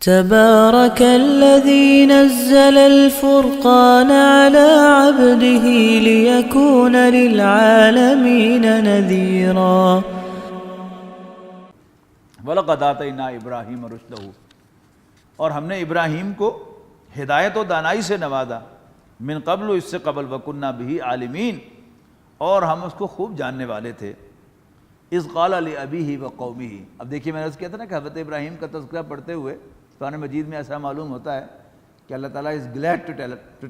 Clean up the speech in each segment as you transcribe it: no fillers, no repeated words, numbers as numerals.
تبارك الذي نزل الفرقان على عبده ليكون للعالمين نذيرا وَلَقَدْ آتَيْنَا إِبْرَاهِيمَ رُشْدَهُ، اور ہم نے ابراہیم کو ہدایت و دانائی سے نوازا، من قبل، اس سے قبل، وَكُنَّا بِهِ عَالِمِينَ، اور ہم اس کو خوب جاننے والے تھے، اِذْ قَالَ لِأَبِيهِ وَقَوْمِهِ۔ اب دیکھیے میں نے اس کیا تھا نا کہ حضرت ابراہیم کا تذکرہ پڑھتے ہوئے قرآن مجید میں ایسا معلوم ہوتا ہے کہ اللہ تعالیٰ is glad to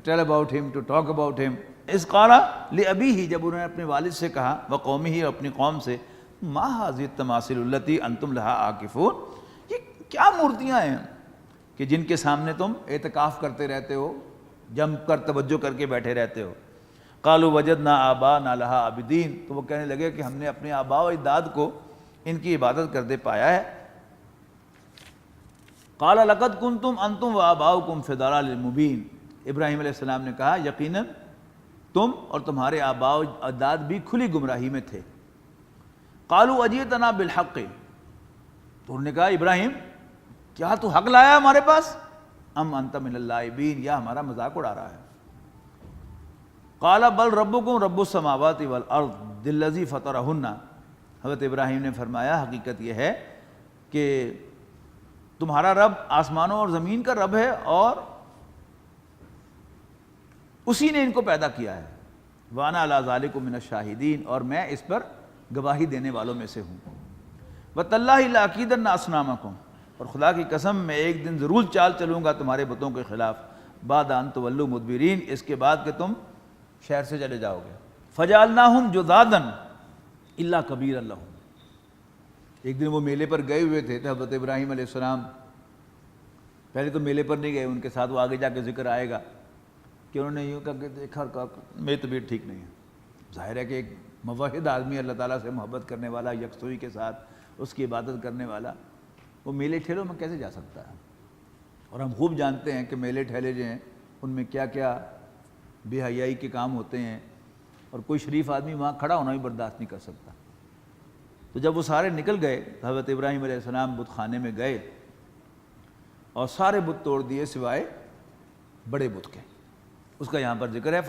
tell about him, to talk about him۔ اِذْ قَالَ لِأَبِيهِ، جب انہوں نے اپنے والد سے کہا، وَقَوْمِهِ، اور اپنی قوم سے، ما هذه التماثيل التي انتم لها عاکفون، یہ کیا مورتیاں ہیں کہ جن کے سامنے تم اعتکاف کرتے رہتے ہو، جم کر توجہ کر کے بیٹھے رہتے ہو۔ قالوا وجدنا آباءنا لها عابدین، تو وہ کہنے لگے کہ ہم نے اپنے آباء و اجداد کو ان کی عبادت کرتے پایا ہے۔ قال لقد کنتم انتم وآباؤکم فی ضلال مبین، ابراہیم علیہ السلام نے کہا یقیناً تم اور تمہارے آباء و اجداد بھی کھلی گمراہی میں تھے۔ قالوا اجئتنا بالحق، تو انہوں نے کہا ابراہیم کیا تو حق لایا ہمارے پاس، ام انت من اللاعبین، یا ہمارا مذاق اڑا رہا ہے۔ قال بل ربکم رب السماوات والارض الذی فطرہن، حضرت ابراہیم نے فرمایا حقیقت یہ ہے کہ تمہارا رب آسمانوں اور زمین کا رب ہے، اور اسی نے ان کو پیدا کیا ہے۔ وانا علی ذلک من الشاہدین، اور میں اس پر گواہی دینے والوں میں سے ہوں۔ وَتَاللَّهِ لَأَكِيدَنَّ أَصْنَامَكُمْ، اور خدا کی قسم میں ایک دن ضرور چال چلوں گا تمہارے بتوں کے خلاف، بعد ان تولوا مدبرین، اس کے بعد کہ تم شہر سے چلے جاؤ گے۔ فَجَعَلْنَاهُمْ جُذَاذًا إِلَّا كَبِيرًا لَهُمْ، ایک دن وہ میلے پر گئے ہوئے تھے تو حضرت ابراہیم علیہ السلام پہلے تو میلے پر نہیں گئے، ان کے ساتھ وہ آگے جا کے ذکر آئے گا کہ انہوں نے یوں کہا کہ دیکھا میری طبیعت ٹھیک نہیں ہے۔ ظاہر ہے کہ ایک موحد آدمی اللہ تعالیٰ سے محبت کرنے والا، یکسوئی کے ساتھ اس کی عبادت کرنے والا، وہ میلے ٹھیلوں میں کیسے جا سکتا ہے؟ اور ہم خوب جانتے ہیں کہ میلے ٹھیلے جو ہیں ان میں کیا کیا بے حیائی کے کام ہوتے ہیں، اور کوئی شریف آدمی وہاں کھڑا ہونا بھی برداشت نہیں کر سکتا۔ تو جب وہ سارے نکل گئے، حضرت ابراہیم علیہ السلام بت خانے میں گئے اور سارے بت توڑ دیے سوائے بڑے بت کے۔ اس کا یہاں پر ذکر ہے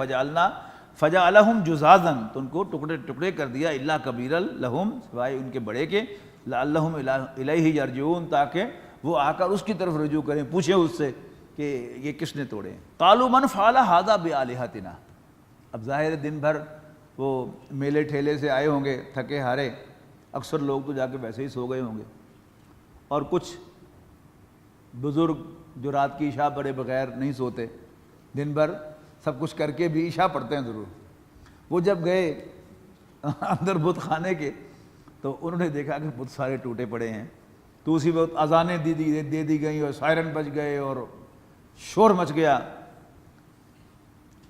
فجعلہم جذاذا، تو ان کو ٹکڑے ٹکڑے کر دیا، الا کبیرا لہم، سوائے ان کے بڑے کے، لعلہم الیہ یرجعون، تاکہ وہ آ کر اس کی طرف رجوع کریں، پوچھیں اس سے کہ یہ کس نے توڑے۔ قالوا من فعل ھذا بآلہتنا، اب ظاہر دن بھر وہ میلے ٹھیلے سے آئے ہوں گے تھکے ہارے، اکثر لوگ تو جا کے ویسے ہی سو گئے ہوں گے، اور کچھ بزرگ جو رات کی عشاء پڑھے بغیر نہیں سوتے، دن بھر سب کچھ کر کے بھی عشاء پڑھتے ہیں ضرور، وہ جب گئے اندر بت خانے کے تو انہوں نے دیکھا کہ بت سارے ٹوٹے پڑے ہیں، تو اسی وقت اذانیں دے دی گئیں اور سائرن بج گئے اور شور مچ گیا۔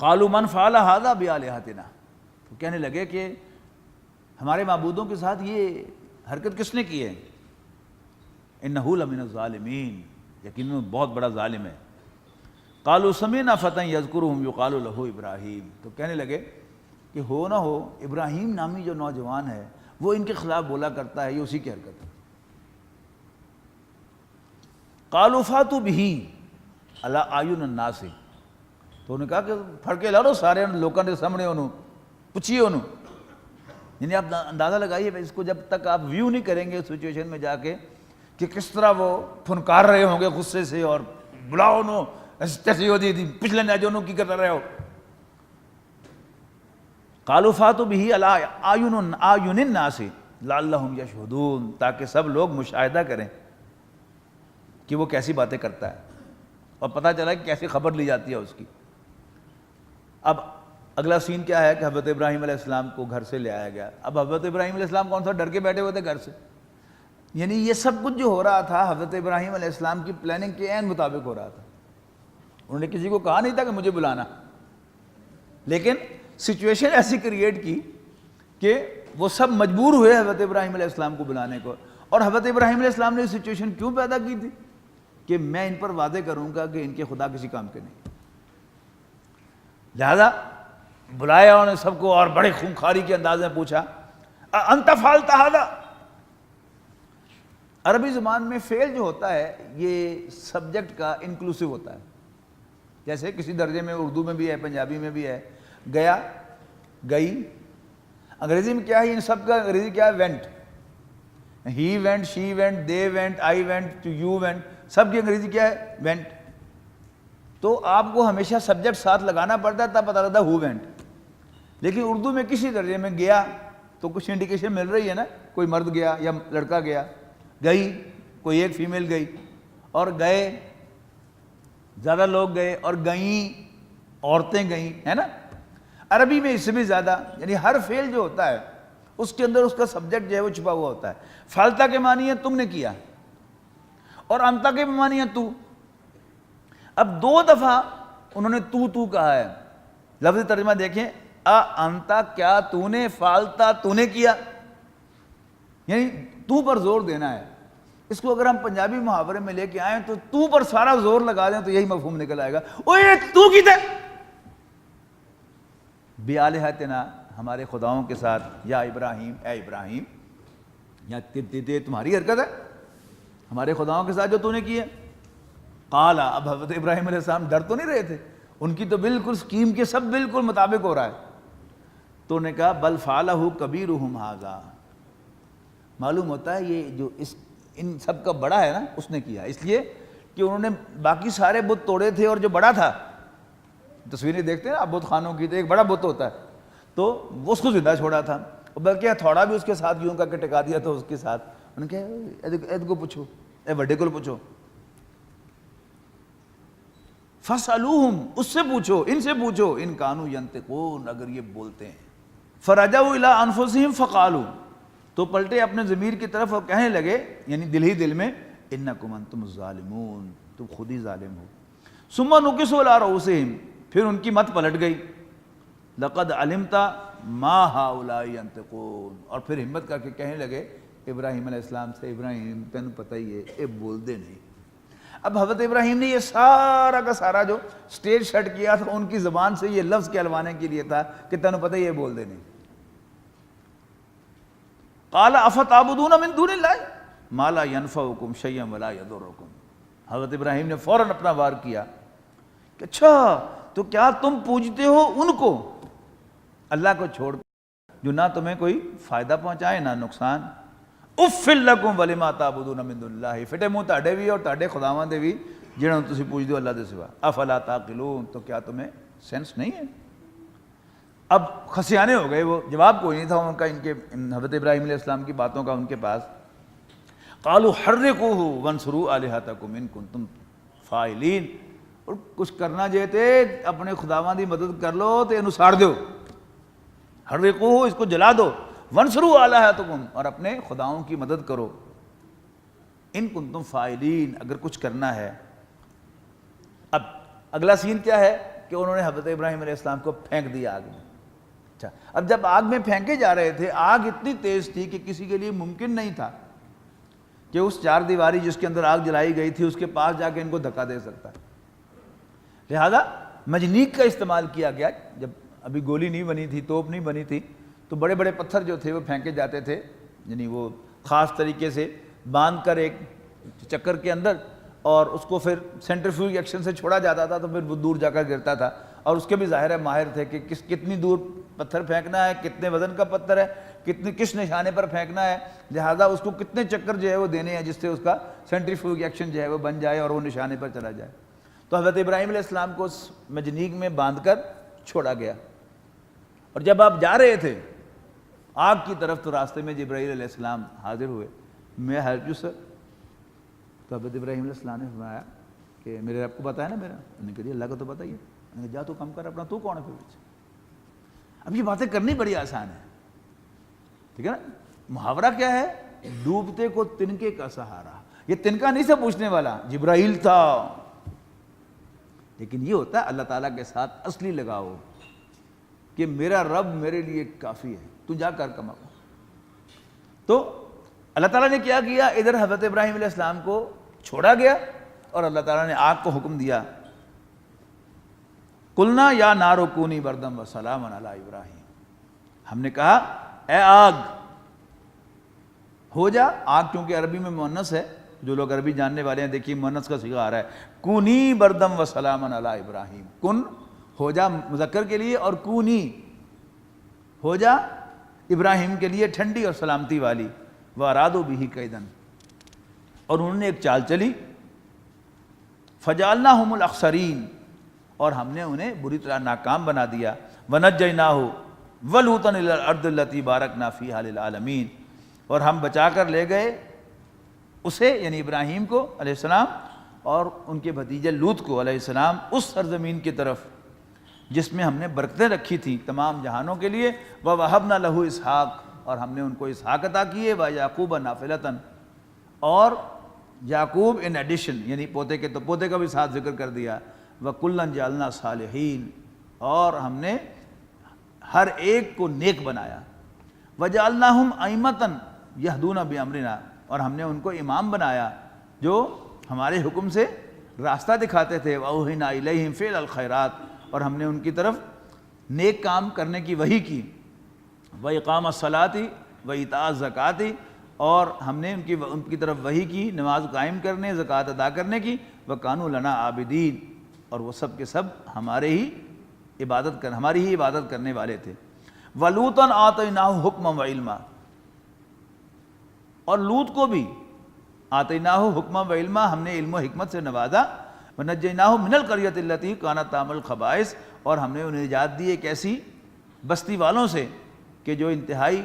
قالوا من فعل ھذا بآلہتنا، تو کہنے لگے کہ ہمارے معبودوں کے ساتھ یہ حرکت کس نے کی ہے؟ انہ لمن الظالمین، یقیناً بہت بڑا ظالم ہے۔ قالوا سمعنا فتى یذکرہم یقال لہ ابراہیم، تو کہنے لگے کہ ہو نہ ہو ابراہیم نامی جو نوجوان ہے وہ ان کے خلاف بولا کرتا ہے، یہ اسی کی حرکت ہے۔ قالوا فاتوا بہ علی اعین الناس، تو انہوں نے کہا کہ پھڑ کے لاؤ سارے لوگوں کے سامنے، انہوں پوچھیے انہوں، یعنی آپ اندازہ لگائیے اس کو، جب تک آپ ویو نہیں کریں گے سچویشن میں جا کے کہ کس طرح وہ پھنکار رہے ہوں گے غصے سے، اور بلاؤ انہوں ایسی ہوتی تھی پچھلے ناجونوں کی کر رہے ہو۔ قالوا فاتوا بہ علی اعین الناس لعلہم یشہدون، تاکہ سب لوگ مشاہدہ کریں کہ وہ کیسی باتیں کرتا ہے، اور پتہ چلا کہ کیسی خبر لی جاتی ہے اس کی۔ اب اگلا سین کیا ہے کہ حضرت ابراہیم علیہ السلام کو گھر سے لے آیا گیا۔ اب حضرت ابراہیم علیہ السلام کون سا ڈر کے بیٹھے ہوئے تھے گھر سے، یعنی یہ سب کچھ جو ہو رہا تھا حضرت ابراہیم علیہ السلام کی پلاننگ کے عین مطابق ہو رہا تھا۔ انہوں نے کسی کو کہا نہیں تھا کہ مجھے بلانا، لیکن سچویشن ایسی کریٹ کی کہ وہ سب مجبور ہوئے حضرت ابراہیم علیہ السلام کو بلانے کو۔ اور حضرت ابراہیم علیہ السلام نے سچویشن کیوں پیدا کی تھی کہ میں ان پر وعدے کروں گا کہ ان کے خدا کسی کام کے نہیں، لہذا بلایا انہوں نے سب کو، اور بڑے خونخاری کے انداز میں پوچھا انت فعلت ھذا، عربی زبان میں فعل جو ہوتا ہے یہ سبجیکٹ کا انکلوسیو ہوتا ہے. جیسے کسی درجے میں اردو میں بھی ہے، پنجابی میں بھی ہے، گیا، گئی. انگریزی میں کیا ہے؟ ان سب کا انگریزی کیا ہے؟ Went. He went, she went, they went, I went, you went, سب کی انگریزی کیا ہے؟ وینٹ. تو آپ کو ہمیشہ سبجیکٹ ساتھ لگانا پڑتا ہے، تب پتہ لگتا ہے ہو وینٹ. لیکن اردو میں کسی درجے میں گیا تو کچھ انڈیکیشن مل رہی ہے نا، کوئی مرد گیا یا لڑکا گیا. گئی، کوئی ایک فیمیل گئی، اور گئے زیادہ لوگ گئے، اور گئیں عورتیں گئیں، ہے نا. عربی میں اس سے بھی زیادہ، یعنی ہر فعل جو ہوتا ہے اس کے اندر اس کا سبجیکٹ جو ہے وہ چھپا ہوا ہوتا ہے. فالتا کے معنی ہے تم نے کیا، اور انتا کے معنی ہے تو. اب 2 دفعہ انہوں نے تو کہا ہے. لفظی ترجمہ دیکھیں، انتا کیا تو نے، فالتا تو نے کیا، یعنی تو پر زور دینا ہے. اس کو اگر ہم پنجابی محاورے میں لے کے آئیں تو پر سارا زور لگا دیں تو یہی مفہوم نکل آئے گا. اوے تو کی تھے بِآلِہَتِنَا، ہمارے خداؤں کے ساتھ، یا ابراہیم، اے ابراہیم، یا تمہاری حرکت ہے ہمارے خداؤں کے ساتھ جو تو نے کی ہے. قال، اب حضرت ابراہیم علیہ السلام ڈر تو نہیں رہے تھے، ان کی تو بالکل اسکیم کے سب بالکل مطابق ہو رہا ہے. تو نے کہا بل فعلہ کبیرہم ھذا، معلوم ہوتا ہے یہ جو ان سب کا بڑا ہے نا اس نے کیا، اس لیے کہ انہوں نے باقی سارے بت توڑے تھے، اور جو بڑا تھا، تصویریں دیکھتے ہیں آپ بت خانوں کی، تو ایک بڑا بت ہوتا ہے تو وہ اس کو زندہ چھوڑا تھا، بلکہ تھوڑا بھی اس کے ساتھ یوں کر کے ٹکا دیا تو اس کے ساتھ. انہوں نے کہا اے کو پوچھو، اے بڑے کو پوچھو. فَاسْأَلُوهُمْ، اس سے پوچھو، ان سے پوچھو، ان كَانُوا يَنْطِقُونَ، اگر یہ بولتے ہیں. فَرَجَعُوا إِلَىٰ أَنفُسِهِمْ فَقَالُوا، تو پلٹے اپنے ضمیر کی طرف اور کہنے لگے، یعنی دل ہی دل میں، إِنَّكُمْ أَنْتُمُ الظَّالِمُونَ، تم خود ہی ظالم ہو. ثُمَّ نُكِسُوا عَلَىٰ رُءُوسِهِمْ، پھر ان کی مت پلٹ گئی. لَقَدْ عَلِمْتَ مَا هَؤُلَاءِ يَنْطِقُونَ، اور پھر ہمت کر کے کہنے لگے ابراہیم علیہ السلام سے، ابراہیم تینوں پتہ ہی ہے اے بول دے نہیں. اب حضرت ابراہیم نے یہ سارا کا سارا جو سٹیج سیٹ کیا تھا ان کی زبان سے یہ لفظ کہلوانے کے لیے تھا کہ تینوں پتہ ہی ہے بول دے نہیں. قال افتعبدون من دون اللہ ما لا ينفعکم شیئا ولا یضرکم. حضرت ابراہیم نے فوراً اپنا وار کیا کہ اچھا تو کیا تم پوجتے ہو ان کو، اللہ کو چھوڑ جو نہ تمہیں کوئی فائدہ پہنچائے نہ نقصان. اُفِّل لَكُمْ وَلِمَا تَعْبُدُونَ مِن دُونِ اللَّهِ، فٹے منہ تہاڈے بھی اور تہاڈے خداواں دے بھی جنہاں تسی پوجدے ہو اللہ دے سوا. افلا تعقلون، تو کیا تمہیں سینس نہیں ہے؟ اب خسیانے ہو گئے، وہ جواب کوئی نہیں تھا ان کا، ان کے حضرت ابراہیم علیہ السلام کی باتوں کا ان کے پاس. قالوا حرقوه وانصروا آلہتکم ان کنتم فاعلین، اور کچھ کرنا جیتے اپنے خداواں دی مدد کر لو تے انہوں ساڑ دیو. حرقوه، اس کو جلا دو، وانصروا آلہتکم، اور اپنے خداؤں کی مدد کرو، ان کنتم فاعلین، اگر کچھ کرنا ہے. اب اگلا سین کیا ہے کہ انہوں نے حضرت ابراہیم علیہ السلام کو پھینک دیا آگ میں. اچھا، اب جب آگ میں پھینکے جا رہے تھے، آگ اتنی تیز تھی کہ کسی کے لیے ممکن نہیں تھا کہ اس 4 دیواری جس کے اندر آگ جلائی گئی تھی اس کے پاس جا کے ان کو دھکا دے سکتا. لہذا مجنیق کا استعمال کیا گیا. جب ابھی گولی نہیں بنی تھی، توپ نہیں بنی تھی، تو بڑے بڑے پتھر جو تھے وہ پھینکے جاتے تھے، یعنی وہ خاص طریقے سے باندھ کر ایک چکر کے اندر، اور اس کو پھر سینٹریفیوج ایکشن سے چھوڑا جاتا تھا تو پھر وہ دور جا کر گرتا تھا. اور اس کے بھی ظاہر ہے ماہر تھے کہ کتنی دور پتھر پھینکنا ہے، کتنے وزن کا پتھر ہے، کس نشانے پر پھینکنا ہے، لہذا اس کو کتنے چکر جو ہے وہ دینے ہیں جس سے اس کا سینٹریفیوج ایکشن جو ہے وہ بن جائے اور وہ نشانے پر چلا جائے. تو حضرت ابراہیم علیہ السلام کو اس مجنیق میں باندھ کر چھوڑا گیا. اور جب آپ جا رہے تھے آگ کی طرف تو راستے میں جبرائیل علیہ السلام حاضر ہوئے. میں ہیلپ یو سر. تو حضرت ابراہیم علیہ السلام نے فرمایا کہ میرے رب کو پتہ ہے نا میرا. انہوں نے کہا اللہ کو تو پتہ ہی ہے. میں نے کہا جا تو کم کر اپنا، تو کون ہے پھر پیچھے. اب یہ باتیں کرنی بڑی آسان ہے، ٹھیک ہے نا. محاورہ کیا ہے؟ ڈوبتے کو تنکے کا سہارا. یہ تنکا نہیں سے پوچھنے والا، جبرائیل تھا. لیکن یہ ہوتا ہے اللہ تعالیٰ کے ساتھ اصلی لگاؤ کہ میرا رب میرے لیے کافی ہے، تو جا کر کما. تو اللہ تعالیٰ نے کیا کیا؟ ادھر حضرت ابراہیم علیہ السلام کو چھوڑا گیا اور اللہ تعالیٰ نے آگ کو حکم دیا. قلنا یا نار کونی بردم و سلام علی ابراہیم. ہم نے کہا اے آگ ہو جا، آگ چونکہ عربی میں مؤنث ہے، جو لوگ عربی جاننے والے ہیں دیکھیے مؤنث کا صیغہ آ رہا ہے، کونی بردم و سلاما علی ابراہیم، کن ہو جا مذکر کے لیے، اور کونی ہو جا ابراہیم کے لیے ٹھنڈی اور سلامتی والی، وارادوا بہ کیدن، اور انہوں نے ایک چال چلی، فجعلناہم الاخسرین، اور ہم نے انہیں بری طرح ناکام بنا دیا، ونجیناہ ولوطا الی الارض التی بارکنا فیہا للعالمین، اور ہم بچا کر لے گئے اسے یعنی ابراہیم کو علیہ السلام اور ان کے بھتیجے لوط کو علیہ السلام اس سرزمین کی طرف جس میں ہم نے برکتیں رکھی تھیں تمام جہانوں کے لیے، وَوَهَبْنَا لَهُ اسحاق، اور ہم نے ان کو اسحاق عطا کیے، وَيَعْقُوبَ نَافِلَةً، اور یعقوب ان ایڈیشن یعنی پوتے کے تو پوتے کا بھی ساتھ ذکر کر دیا، وَكُلًّا جَعَلْنَا صَالِحِينَ، اور ہم نے ہر ایک کو نیک بنایا، وَجَعَلْنَاهُمْ أَئِمَّةً يَهْدُونَ بِأَمْرِنَا، اور ہم نے ان کو امام بنایا جو ہمارے حکم سے راستہ دکھاتے تھے، وَأَوْحَيْنَا إِلَيْهِمْ فِعْلَ الْخَيْرَاتِ، اور ہم نے ان کی طرف نیک کام کرنے کی وحی کی، وَإِقَامَ الصَّلَاةِ وَإِيتَاءَ الزَّكَاةِ، اور ہم نے ان کی طرف وحی کی نماز قائم کرنے، زکوٰۃ ادا کرنے کی، وَكَانُوا لَنَا عَابِدِينَ، اور وہ سب کے سب ہماری ہی عبادت کرنے والے تھے، وَلُوطًا آتَيْنَاهُ حُكْمًا وَعِلْمًا، اور لوط کو بھی آتَيْنَاهُ حُكْمًا وَعِلْمًا، ہم نے علم و حکمت سے نوازا، وَنَجَّيْنَاهُ مِنَ الْقَرْيَةِ الَّتِي كَانَتْ تَعْمَلُ الْخَبَائِثَ، اور ہم نے انہیں نجات دی ایک ایسی بستی والوں سے کہ جو انتہائی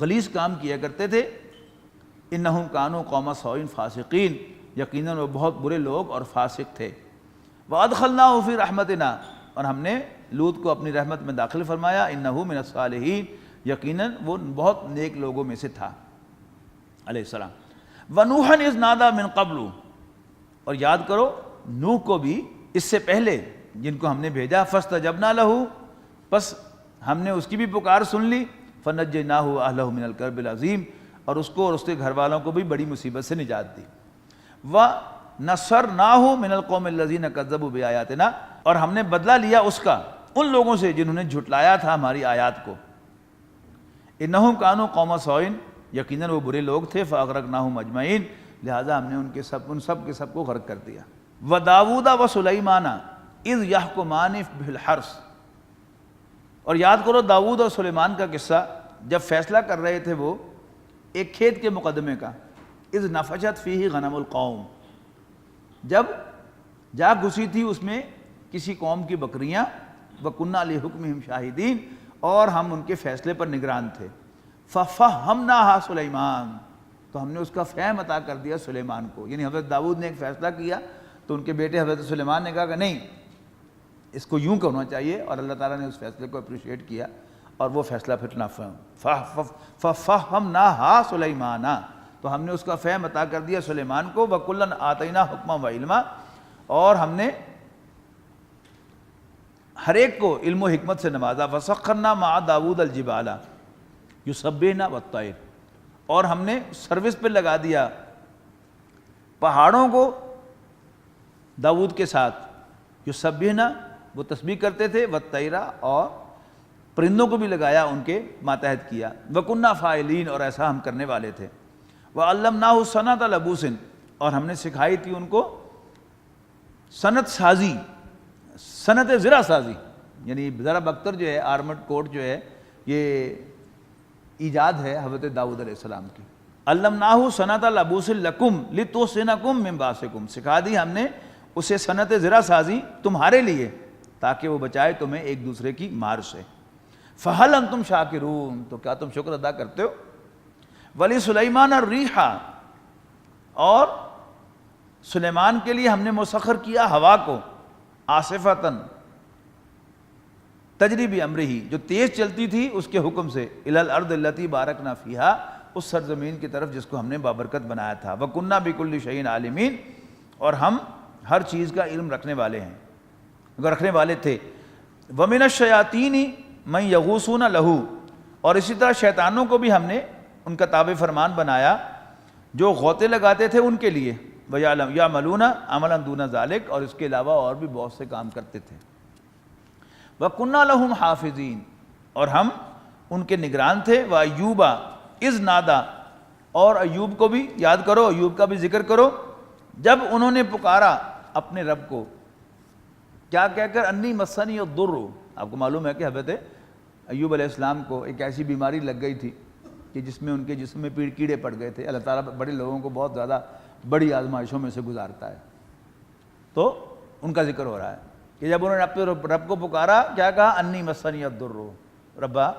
غلیظ کام کیا کرتے تھے، اِنَّهُمْ كَانُوا قَوْمَ سَوْءٍ فَاسِقِينَ، یقیناً وہ بہت برے لوگ اور فاسق تھے، وَأَدْخَلْنَاهُ فِي رَحْمَتِنَا، اور ہم نے لوط کو اپنی رحمت میں داخل فرمایا، اِنَّهُ مِنَ الصَّالِحِينَ، یقیناً وہ بہت نیک لوگوں میں سے تھا علیہ السلام، وَنُوحًا إِذْ نَادَىٰ مِن قَبْلُ، اور یاد کرو نوح کو بھی اس سے پہلے جن کو ہم نے بھیجا، فَاسْتَجَبْنَا لَهُ، پس ہم نے اس کی بھی پکار سن لی، فَنَجَّيْنَاهُ وَأَهْلَهُ مِنَ الْكَرْبِ الْعَظِيمِ، اور اس کو اور اس کے گھر والوں کو بھی بڑی مصیبت سے نجات دی، وَنَصَرْنَاهُ مِنَ الْقَوْمِ الَّذِينَ كَذَّبُوا بِآيَاتِنَا، اور ہم نے بدلہ لیا اس کا ان لوگوں سے جنہوں نے جھٹلایا تھا ہماری آیات کو، اِنَّهُمْ كَانُوا قَوْمَ سَوْءٍ، یقیناً وہ برے لوگ تھے، فَأَغْرَقْنَاهُمْ أَجْمَعِينَ، لہٰذا ہم نے ان کے سب کو غرق کر دیا، وَدَاوُودَ وَسُلَيْمَانَ إِذْ يَحْكُمَانِ بِالْحَرْثِ، اور یاد کرو داؤد اور سلیمان کا قصہ جب فیصلہ کر رہے تھے وہ ایک کھیت کے مقدمے کا، اذ نفشت فیہ غنم القوم، جب جا گھسی تھی اس میں کسی قوم کی بکریاں، وَكُنَّا لِحُكْمِهِمْ شَاہِدِينَ، اور ہم ان کے فیصلے پر نگران تھے، فَفَهَّمْنَاهَا سُلَيْمَانَ، تو ہم نے اس کا فہم عطا کر دیا سلیمان کو، یعنی حضرت داؤد نے ایک فیصلہ کیا تو ان کے بیٹے حضرت سلیمان نے کہا کہ نہیں اس کو یوں کرنا چاہیے، اور اللہ تعالیٰ نے اس فیصلے کو اپریشیٹ کیا اور وہ فیصلہ پھر نافذ، فَفَهَّمْنَاهَا سُلَيْمَانَ، تو ہم نے اس کا فہم عطا کر دیا سلیمان کو، وَكُلًّا آتَيْنَا حُكْمًا وَعِلْمًا، اور ہم نے ہر ایک کو علم و حکمت سے نوازا، وَسَخَّرْنَا مَعَ داؤد الْجِبَالَ يُسَبِّحْنَ وَالطَّيْرَ، اور ہم نے سروس پہ لگا دیا پہاڑوں کو داؤد کے ساتھ، یسبحن وہ تسبیح کرتے تھے، والطیر اور پرندوں کو بھی لگایا ان کے ماتحت کیا، وَكُنَّا فَاعِلِينَ اور ایسا ہم کرنے والے تھے، وَعَلَّمْنَاهُ صَنْعَةَ لَبُوسٍ اور ہم نے سکھائی تھی ان کو صنعت سازی، صنعت زرہ سازی، یعنی زرہ بختر جو ہے آرمڈ کوٹ جو ہے یہ ایجاد ہے حضرت داؤد علیہ السلام کی، علمناہ صنعت لبوس لکم لتحصنکم من باسکم، سکھا دی ہم نے اسے صنعت زرہ سازی تمہارے لیے تاکہ وہ بچائے تمہیں ایک دوسرے کی مار سے، فہل انتم شاکرون تو کیا تم شکر ادا کرتے ہو، ولی سلیمان الریح اور سلیمان کے لیے ہم نے مسخر کیا ہوا کو، آصفتاً تجری بامرہ جو تیز چلتی تھی اس کے حکم سے، الی الارض التی بارکنا فیہا اس سرزمین کی طرف جس کو ہم نے بابرکت بنایا تھا، وَكُنَّا بِكُلِّ شَيْءٍ عَالِمِينَ اور ہم ہر چیز کا علم رکھنے والے تھے، وَمِنَ الشَّيَاطِينِ مَن يَغُوصُونَ لَهُ اور اسی طرح شیطانوں کو بھی ہم نے ان کا تابع فرمان بنایا جو غوطے لگاتے تھے ان کے لیے، وَيَعْمَلُونَ عَمَلًا دُونَ ذَلِكَ اور اس کے علاوہ اور بھی بہت سے کام کرتے تھے، وَكُنَّا لَهُمْ حَافِظِينَ اور ہم ان کے نگران تھے، وَأَيُّوبَ إِذْ نَادَىٰ اور ایوب کو بھی یاد کرو، ایوب کا بھی ذکر کرو، جب انہوں نے پکارا اپنے رب کو کیا کہہ کر، انی مسنی الضر. آپ کو معلوم ہے کہ حضرت ایوب علیہ السلام کو ایک ایسی بیماری لگ گئی تھی کہ جس میں ان کے جسم میں کیڑے پڑ گئے تھے. اللہ تعالیٰ بڑے لوگوں کو بہت زیادہ بڑی آزمائشوں میں سے گزارتا ہے. تو ان کا ذکر ہو رہا ہے کہ جب انہوں نے اپنے رب کو پکارا کیا کہا، انی مسنی الضر، ربا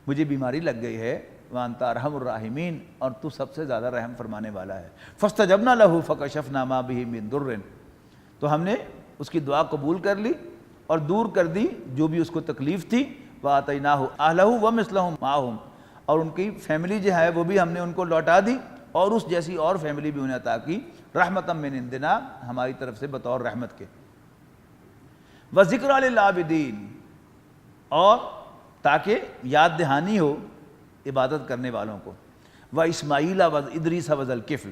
مجھے بیماری لگ گئی ہے، وانت ارحم الراحمین، اور تو سب سے زیادہ رحم فرمانے والا ہے. فاستجبنا له فکشفنا ما به من ضر، تو ہم نے اس کی دعا قبول کر لی اور دور کر دی جو بھی اس کو تکلیف تھی. وآتیناہ اہلہ ومثلہم معہم، اور ان کی فیملی جو ہے وہ بھی ہم نے ان کو لوٹا دی اور اس جیسی اور فیملی بھی انہیں عطا کی، رحمتا من عندنا، ہماری طرف سے بطور رحمت کے. وذکریٰ للعابدین، اور تاکہ یاد دہانی ہو عبادت کرنے والوں کو. واسماعیل وادریس وذوالکفل،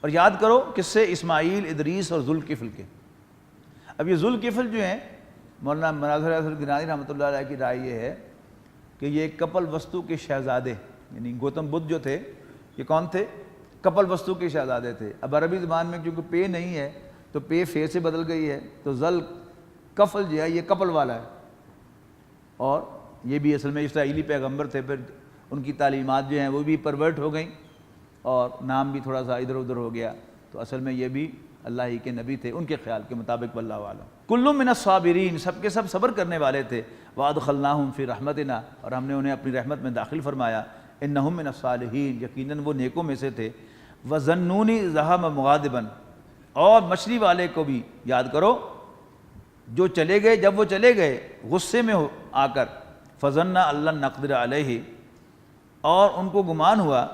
اور یاد کرو کس سے، اسماعیل، ادریس اور ذوالکفل کے. اب یہ ذوالکفل جو ہیں، مولانا مناظر احسن گیلانی رحمۃ اللہ علیہ کی رائے یہ ہے کہ یہ کپل وستو کے شہزادے، یعنی گوتم بدھ جو تھے یہ کون تھے، کپل وستو کے شہزادے تھے. اب عربی زبان میں کیونکہ پے نہیں ہے تو پے فے سے بدل گئی ہے، تو ذل کفل جو ہے یہ کپل والا ہے. اور یہ بھی اصل میں اسرائیلی پیغمبر تھے، پھر ان کی تعلیمات جو ہیں وہ بھی پرورٹ ہو گئیں اور نام بھی تھوڑا سا ادھر ادھر ہو گیا. تو اصل میں یہ بھی اللہ ہی کے نبی تھے ان کے خیال کے مطابق، واللہ اعلم. کل من الصابرین، سب کے سب صبر کرنے والے تھے. وادخلناہم فی رحمتنا، اور ہم نے انہیں اپنی رحمت میں داخل فرمایا. انہم من الصالحین، یقیناً وہ نیکوں میں سے تھے. وظنونی ذہب مغاضبا، اور مچھلی والے کو بھی یاد کرو جو چلے گئے، جب وہ چلے گئے غصے میں آ کر، فظنّا اللہ نقدر علیہ، اور ان کو گمان ہوا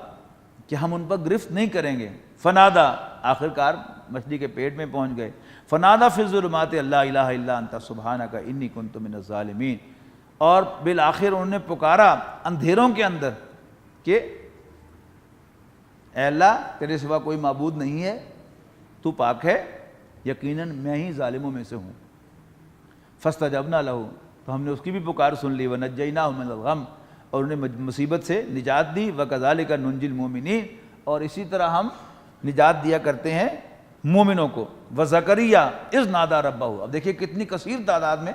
کہ ہم ان پر گرفت نہیں کریں گے. فنادا، آخر کار مچھلی کے پیٹ میں پہنچ گئے. فنادا فی الظلمات اللہ الہ الا انت سبحانک انی کنت من الظالمین، اور بالآخر انہوں نے پکارا اندھیروں کے اندر کہ اے اللہ تیرے سوا کوئی معبود نہیں ہے، تو پاک ہے، یقیناً میں ہی ظالموں میں سے ہوں. فاستجبنا لہ، تو ہم نے اس کی بھی پکار سن لی. ونجیناہ من الغم، اور انہیں مصیبت سے نجات دی. وکذالک ننجی المؤمنین، اور اسی طرح ہم نجات دیا کرتے ہیں مومنوں کو. وزکریا اذ نادی ربہ، اب دیکھیے کتنی کثیر تعداد میں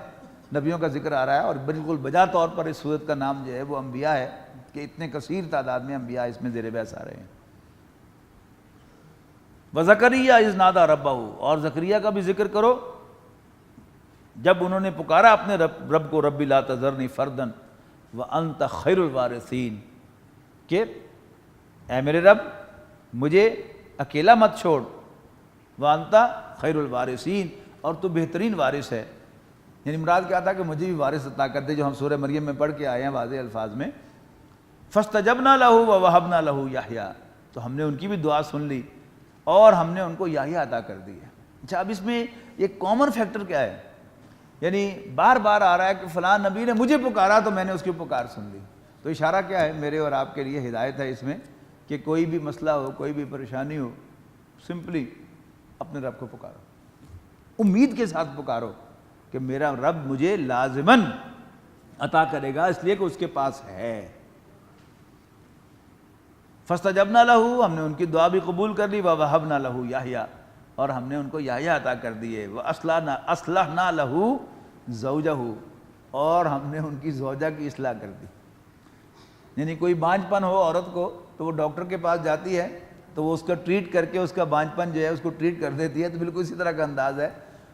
نبیوں کا ذکر آ رہا ہے، اور بالکل بجا طور پر اس صورت کا نام جو ہے وہ انبیاء ہے کہ اتنے کثیر تعداد میں انبیاء اس میں زیر بحث آ رہے ہیں. وزکریا اذ نادی ربہ، اور زکریا کا بھی ذکر کرو جب انہوں نے پکارا اپنے رب کو، رب لا تذرنی فردا وانت خیر الوارثین، کہ اے میرے رب مجھے اکیلا مت چھوڑ، وانت خیر الوارثین، اور تو بہترین وارث ہے. یعنی مراد کیا تھا کہ مجھے بھی وارث عطا کر دے، جو ہم سورہ مریم میں پڑھ کے آئے ہیں واضح الفاظ میں. فاستجبنا لہ ووہبنا لہ یحییٰ، تو ہم نے ان کی بھی دعا سن لی اور ہم نے ان کو یحییٰ عطا کر دی ہے. اچھا، اب اس میں ایک کامن فیکٹر کیا ہے، یعنی بار بار آ رہا ہے کہ فلاں نبی نے مجھے پکارا تو میں نے اس کی پکار سن لی. تو اشارہ کیا ہے، میرے اور آپ کے لیے ہدایت ہے اس میں کہ کوئی بھی مسئلہ ہو، کوئی بھی پریشانی ہو، سمپلی اپنے رب کو پکارو، امید کے ساتھ پکارو کہ میرا رب مجھے لازماً عطا کرے گا، اس لیے کہ اس کے پاس ہے. فاستجبنا لہ، ہم نے ان کی دعا بھی قبول کر لی. ووہبنا لہ یحییٰ، اور ہم نے ان کو یحییٰ عطا کر دیے. واصلحنا لہ زوجہ، اور ہم نے ان کی زوجہ کی اصلاح کر دی. یعنی کوئی بانجھ پن ہو عورت کو تو وہ ڈاکٹر کے پاس جاتی ہے تو وہ اس کا ٹریٹ کر کے اس کا بانجھ پن جو ہے اس کو ٹریٹ کر دیتی ہے. تو بالکل اسی طرح کا انداز ہے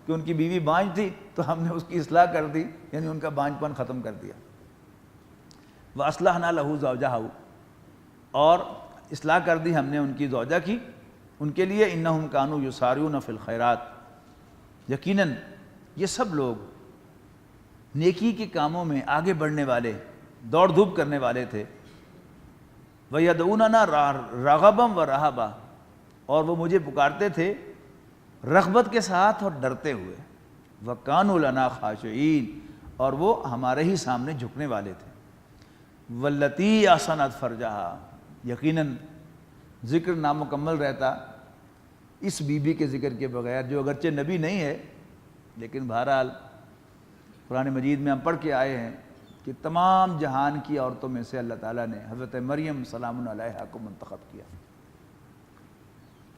کہ ان کی بیوی بانجھ تھی تو ہم نے اس کی اصلاح کر دی، یعنی ان کا بانجھ پن ختم کر دیا. وَأَصْلَحْنَا لَهُ زَوْجَهُ، اور اصلاح کر دی ہم نے ان کی زوجہ کی ان کے لیے. اِنَّهُمْ كَانُوا يُسَارِعُونَ فِي الْخَيْرَاتِ، یقیناً یہ سب لوگ نیکی کے کاموں میں آگے بڑھنے والے، دوڑ دھوپ کرنے والے تھے. وَيَدْعُونَنَا رَغَبًا وَرَهَبًا، اور وہ مجھے پکارتے تھے رغبت کے ساتھ اور ڈرتے ہوئے. وَكَانُوا لَنَا خَاشِعِينَ، اور وہ ہمارے ہی سامنے جھکنے والے تھے. وَالَّتِي أَحْصَنَتْ فَرْجَهَا، یقیناً ذکر نامکمل رہتا اس بی بی کے ذکر کے بغیر، جو اگرچہ نبی نہیں ہے لیکن بہرحال قرآن مجید میں ہم پڑھ کے آئے ہیں کہ تمام جہان کی عورتوں میں سے اللہ تعالیٰ نے حضرت مریم سلام علیہا کو منتخب کیا.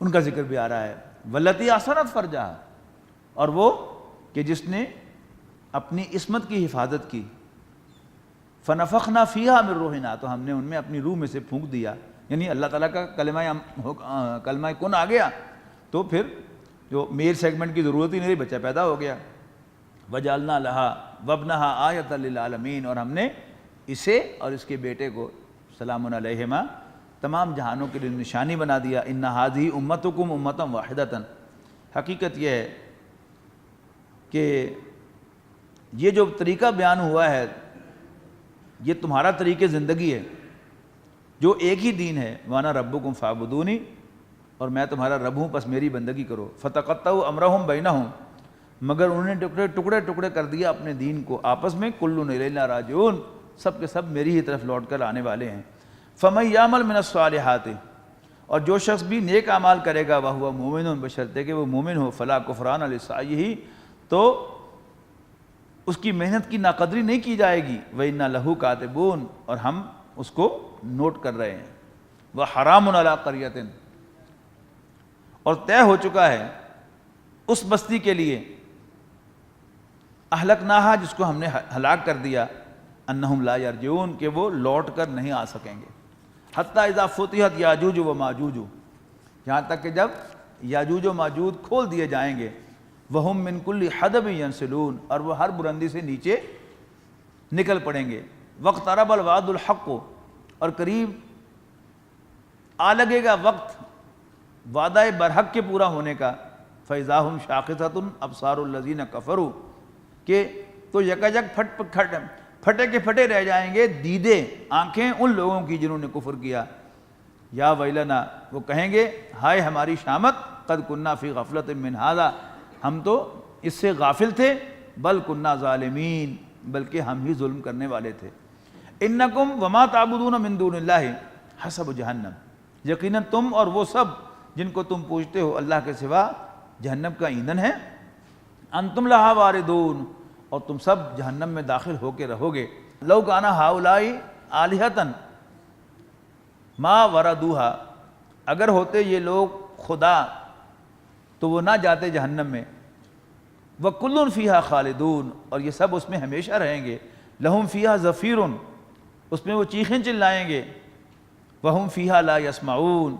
ان کا ذکر بھی آ رہا ہے. واللتی احصنت فرجہا، اور وہ کہ جس نے اپنی عصمت کی حفاظت کی. فنفخنا فیہا من روحنا، تو ہم نے ان میں اپنی روح میں سے پھونک دیا، یعنی اللہ تعالیٰ کا کلمہ کن آ گیا تو پھر جو میل سیگمنٹ کی ضرورت ہی نہیں، بچہ پیدا ہو گیا. وجعلنا لہا وابنہا آیۃ للعالمین، اور ہم نے اسے اور اس کے بیٹے کو سلام علیہما تمام جہانوں کے لیے نشانی بنا دیا. ان ھذہ امتکم امۃ واحدۃ، حقیقت یہ ہے کہ یہ جو طریقہ بیان ہوا ہے یہ تمہارا طریقہ زندگی ہے، جو ایک ہی دین ہے. وانا ربکم فاعبدونی، اور میں تمہارا رب ہوں پس میری بندگی کرو. فتقطعوا امرہم بینہم، مگر انہوں نے ٹکڑے ٹکڑے کر دیا اپنے دین کو آپس میں. کل الینا راجعون، سب کے سب میری ہی طرف لوٹ کر آنے والے ہیں. فمن یعمل من الصالحات، اور جو شخص بھی نیک اعمال کرے گا وہو مومن، بشرطے کہ وہ مومن ہو. فلا کفران لسعیہ، تو اس کی محنت کی ناقدری نہیں کی جائے گی. وَإِنَّا لَهُ كَاتِبُونَ، اور ہم اس کو نوٹ کر رہے ہیں. وَحَرَامٌ عَلَىٰ قَرْيَةٍ، اور طے ہو چکا ہے اس بستی کے لیے اہلکناہا، جس کو ہم نے ہلاک کر دیا. انہم لا یرجعون، کہ وہ لوٹ کر نہیں آ سکیں گے. حتیٰ اذا فتحت یاجوج و ماجوج، یہاں تک کہ جب یاجوج و ماجوج کھول دیے جائیں گے. وہم من کل حدب ینسلون، اور وہ ہر بلندی سے نیچے نکل پڑیں گے. واقترب الوعد الحق، اور قریب آ لگے گا وقت وعدہ برحق کے پورا ہونے کا. فاذا ہم شاخصۃ ابصار الذین کفروا، کہ تو یکایک پھٹے کے پھٹے رہ جائیں گے دیدے، آنکھیں ان لوگوں کی جنہوں نے کفر کیا. یا ویلنا، وہ کہیں گے ہائے ہماری شامت. قد کننا فی غفلۃ من ھذا، ہم تو اس سے غافل تھے. بل کننا ظالمین، بلکہ ہم ہی ظلم کرنے والے تھے. انکم وما تعبدون من دون اللہ حسب جہنم، یقیناً تم اور وہ سب جن کو تم پوجتے ہو اللہ کے سوا جہنم کا ایندھن ہے. انتم لہا واردون، اور تم سب جہنم میں داخل ہو کے رہو گے. لو کان ہؤلاء آلہۃ ما وردوہا، اگر ہوتے یہ لوگ خدا تو وہ نہ جاتے جہنم میں. وکل فیہا خالدون، اور یہ سب اس میں ہمیشہ رہیں گے. لہم فیہا زفیر، اس میں وہ چیخیں چلائیں گے. وہم فیہا لا یسمعون،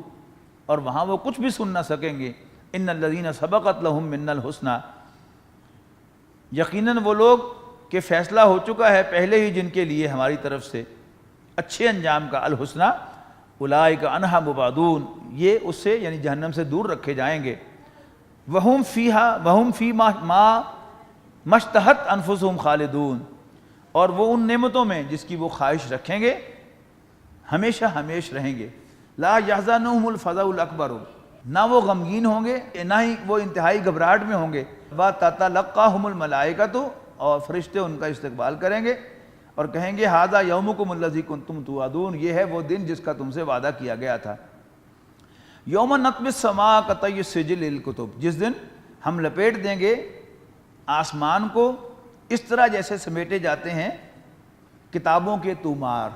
اور وہاں وہ کچھ بھی سن نہ سکیں گے. ان الذین سبقت لہم منا الحسنی، یقیناً وہ لوگ کہ فیصلہ ہو چکا ہے پہلے ہی جن کے لیے ہماری طرف سے اچھے انجام کا. الحسنی اولئک عنہا مبعدون، یہ اس سے یعنی جہنم سے دور رکھے جائیں گے. وہم فی ما مشتہت انفسہم خالدون، اور وہ ان نعمتوں میں جس کی وہ خواہش رکھیں گے ہمیشہ ہمیش رہیں گے. لا یحزنہم الفزع الاکبر، نہ وہ غمگین ہوں گے نہ ہی وہ انتہائی گھبراہٹ میں ہوں گے. وتتلقاہم الملائکۃ، اور فرشتے ان کا استقبال کریں گے اور کہیں گے ھذا یومکم الذی کنتم توعدون، یہ ہے وہ دن جس کا تم سے وعدہ کیا گیا تھا. یوم نطوی السماء کطی السجل للکتب، جس دن ہم لپیٹ دیں گے آسمان کو اس طرح جیسے سمیٹے جاتے ہیں کتابوں کے طومار.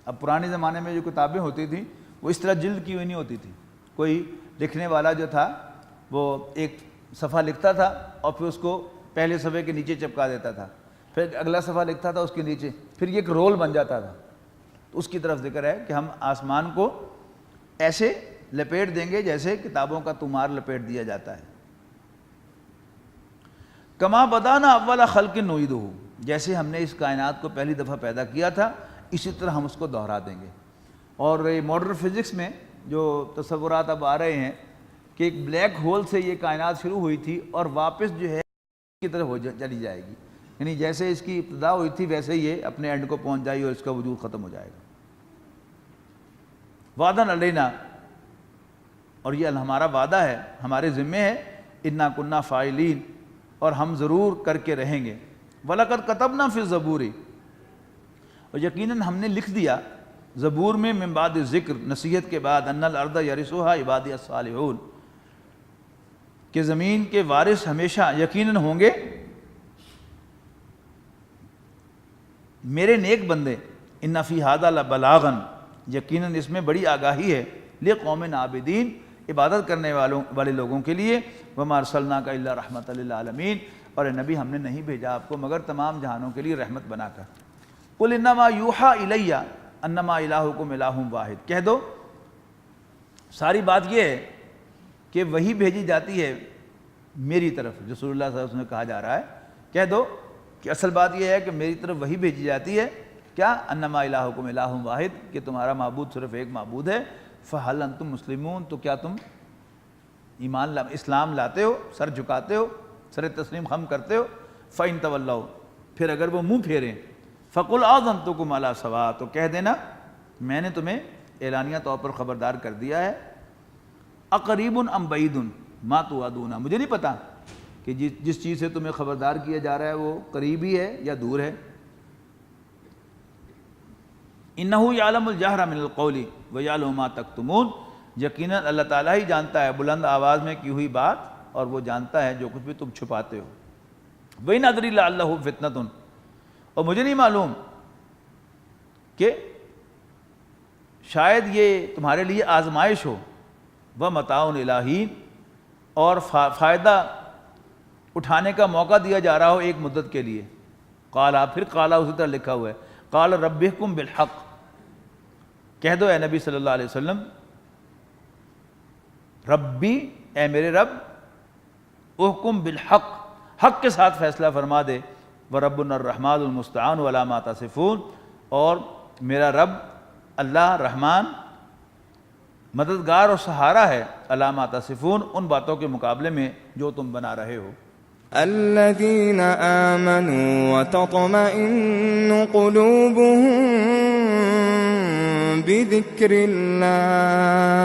اب پرانے زمانے میں جو کتابیں ہوتی تھیں وہ اس طرح جلد کی ہوئی نہیں ہوتی تھی. کوئی لکھنے والا جو تھا وہ ایک صفحہ لکھتا تھا اور پھر اس کو پہلے صفحے کے نیچے چپکا دیتا تھا، پھر اگلا صفحہ لکھتا تھا اس کے نیچے، پھر یہ ایک رول بن جاتا تھا. تو اس کی طرف ذکر ہے کہ ہم آسمان کو ایسے لپیٹ دیں گے جیسے کتابوں کا طومار لپیٹ دیا جاتا ہے. کما بدانا اول خلق نعیدہ، جیسے ہم نے اس کائنات کو پہلی دفعہ پیدا کیا تھا اسی طرح ہم اس کو دہرا دیں گے. اور ماڈرن فزکس میں جو تصورات اب آ رہے ہیں کہ ایک بلیک ہول سے یہ کائنات شروع ہوئی تھی اور واپس جو ہے کی طرف چلی جائے گی، یعنی جیسے اس کی ابتدا ہوئی تھی ویسے یہ اپنے اینڈ کو پہنچ جائے گی اور اس کا وجود ختم ہو جائے گا. وعدن علینا، اور یہ ہمارا وعدہ ہے، ہمارے ذمے ہے. انا کننا فاعلین، اور ہم ضرور کر کے رہیں گے. وَلَقَدْ كَتَبْنَا فِي الزَّبُورِ، اور یقیناً ہم نے لکھ دیا زبور میں من بعد ذکر، نصیحت کے بعد، ان الارض یرثها عبادی الصالحون، کہ زمین کے وارث ہمیشہ یقیناً ہوں گے میرے نیک بندے ان فی ھذا لبلاغا یقیناً اس میں بڑی آگاہی ہے لقوم عابدین عبادت کرنے والے لوگوں کے لیے وما ارسلناک الا رحمۃ للعالمین اور اے نبی ہم نے نہیں بھیجا آپ کو مگر تمام جہانوں کے لیے رحمت بنا کر قل انما یوحی الی انما الہکم الہ واحد کہہ دو ساری بات یہ ہے کہ وہی بھیجی جاتی ہے میری طرف رسول اللہ صلی اللہ علیہ وسلم نے کہا جا رہا ہے کہہ دو کہ اصل بات یہ ہے کہ میری طرف وہی بھیجی جاتی ہے کیا انما الہکم الہ واحد کہ تمہارا معبود صرف ایک معبود ہے فہل انتم مسلمون تو کیا تم اسلام لاتے ہو سر جھکاتے ہو سر تسلیم خم کرتے ہو فَإِن تَوَلَّوْا پھر اگر وہ منہ پھیریں فَقُلْ آذَنْتُكُمْ عَلَىٰ سَوَاءٍ تو کہہ دینا میں نے تمہیں اعلانیہ طور پر خبردار کر دیا ہے اقریب ام بعید ما توعدون مجھے نہیں پتا کہ جس چیز سے تمہیں خبردار کیا جا رہا ہے وہ قریب ہی ہے یا دور ہے انہ یعلم الجہر من القول ویعلم ما تکتمون یقیناً اللہ تعالیٰ ہی جانتا ہے بلند آواز میں کی ہوئی بات اور وہ جانتا ہے جو کچھ بھی تم چھپاتے ہو وَإِنْ أَدْرِي لَعَلَّهُ فِتْنَةٌ اور مجھے نہیں معلوم کہ شاید یہ تمہارے لیے آزمائش ہو وَمَتَاعٌ إِلَىٰ حِینٍ اور فائدہ اٹھانے کا موقع دیا جا رہا ہو ایک مدت کے لیے قالا پھر قالا اسی طرح لکھا ہوا ہے قال رب احکم بالحق کہہ دو اے نبی صلی اللہ علیہ وسلم ربی اے میرے رب احکم بالحق حق کے ساتھ فیصلہ فرما دے وربنا الرحمن المستعان علی ما تصفون اور میرا رب اللہ رحمان مددگار اور سہارا ہے علی ما تصفون ان باتوں کے مقابلے میں جو تم بنا رہے ہو الذين آمنوا وتطمئن قلوبهم بذكر الله